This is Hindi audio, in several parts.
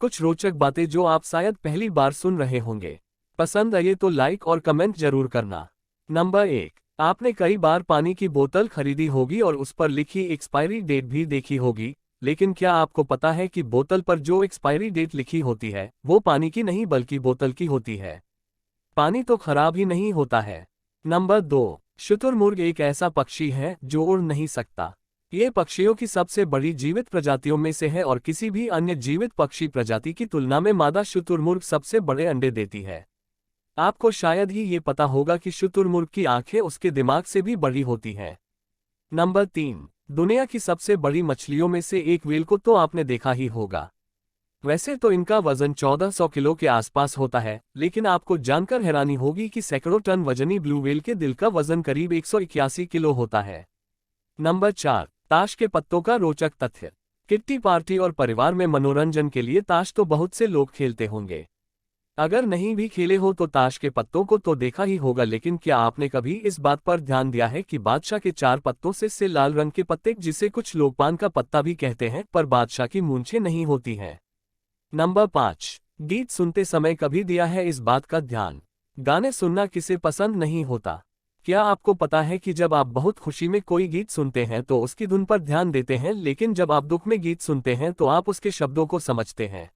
कुछ रोचक बातें जो आप शायद पहली बार सुन रहे होंगे। पसंद आए तो लाइक और कमेंट जरूर करना। नंबर 1, आपने कई बार पानी की बोतल खरीदी होगी और उस पर लिखी एक्सपायरी डेट भी देखी होगी, लेकिन क्या आपको पता है कि बोतल पर जो एक्सपायरी डेट लिखी होती है वो पानी की नहीं बल्कि बोतल की होती है। पानी तो खराब ही नहीं होता है। नंबर 2, शुतुरमुर्ग एक ऐसा पक्षी है जो उड़ नहीं सकता। ये पक्षियों की सबसे बड़ी जीवित प्रजातियों में से है और किसी भी अन्य जीवित पक्षी प्रजाति की तुलना में मादा शुतुरमुर्ग सबसे बड़े अंडे देती है। आपको शायद ही ये पता होगा कि शुतुरमुर्ग की आंखें उसके दिमाग से भी बड़ी होती हैं। नंबर 3, दुनिया की सबसे बड़ी मछलियों में से एक व्हेल को तो आपने देखा ही होगा। वैसे तो इनका वजन 1400 किलो के आसपास होता है, लेकिन आपको जानकर हैरानी होगी कि सैकड़ों टन वजनी ब्लू व्हेल के दिल का वजन करीब 181 किलो होता है। नंबर 4, ताश के पत्तों का रोचक तथ्य। किट्टी पार्टी और परिवार में मनोरंजन के लिए ताश तो बहुत से लोग खेलते होंगे। अगर नहीं भी खेले हो तो ताश के पत्तों को तो देखा ही होगा, लेकिन क्या आपने कभी इस बात पर ध्यान दिया है कि बादशाह के 4 पत्तों से लाल रंग के पत्ते, जिसे कुछ लोग पान का पत्ता भी कहते हैं, पर बादशाह की मूंछें नहीं होती हैं। नंबर 5, गीत सुनते समय कभी दिया है इस बात का ध्यान? गाने सुनना किसे पसंद नहीं होता। क्या आपको पता है कि जब आप बहुत खुशी में कोई गीत सुनते हैं तो उसकी धुन पर ध्यान देते हैं, लेकिन जब आप दुख में गीत सुनते हैं तो आप उसके शब्दों को समझते हैं।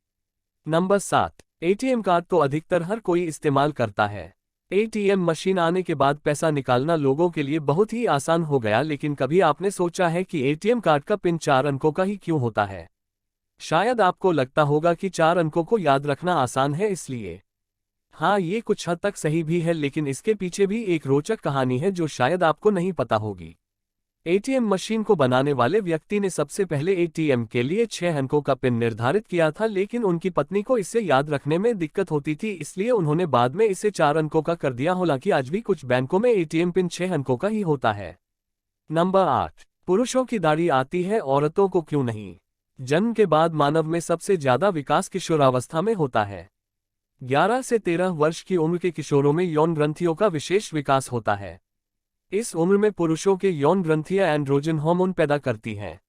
नंबर 7, एटीएम कार्ड तो अधिकतर हर कोई इस्तेमाल करता है। एटीएम मशीन आने के बाद पैसा निकालना लोगों के लिए बहुत ही आसान हो गया, लेकिन कभी आपने सोचा है कि एटीएम कार्ड का पिन 4 अंकों का ही क्यों होता है? शायद आपको लगता होगा कि 4 अंकों को याद रखना आसान है इसलिए। हाँ, ये कुछ हद तक सही भी है, लेकिन इसके पीछे भी एक रोचक कहानी है जो शायद आपको नहीं पता होगी। एटीएम मशीन को बनाने वाले व्यक्ति ने सबसे पहले एटीएम के लिए 6 अंकों का पिन निर्धारित किया था, लेकिन उनकी पत्नी को इसे याद रखने में दिक्कत होती थी, इसलिए उन्होंने बाद में इसे 4 अंकों का कर दिया। हालांकि आज भी कुछ बैंकों में एटीएम पिन 6 अंकों का ही होता है। नंबर 8, पुरुषों की दाढ़ी आती है, औरतों को क्यों नहीं? जन्म के बाद मानव में सबसे ज्यादा विकास किशोरावस्था में होता है। 11 से 13 वर्ष की उम्र के किशोरों में यौन ग्रंथियों का विशेष विकास होता है। इस उम्र में पुरुषों के यौन ग्रंथियां एंड्रोजन हार्मोन पैदा करती हैं,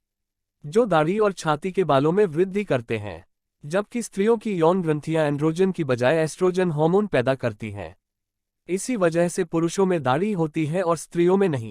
जो दाढ़ी और छाती के बालों में वृद्धि करते हैं, जबकि स्त्रियों की यौन ग्रंथियां एंड्रोजन की बजाय एस्ट्रोजन हार्मोन पैदा करती हैं। इसी वजह से पुरुषों में दाढ़ी होती है और स्त्रियों में नहीं।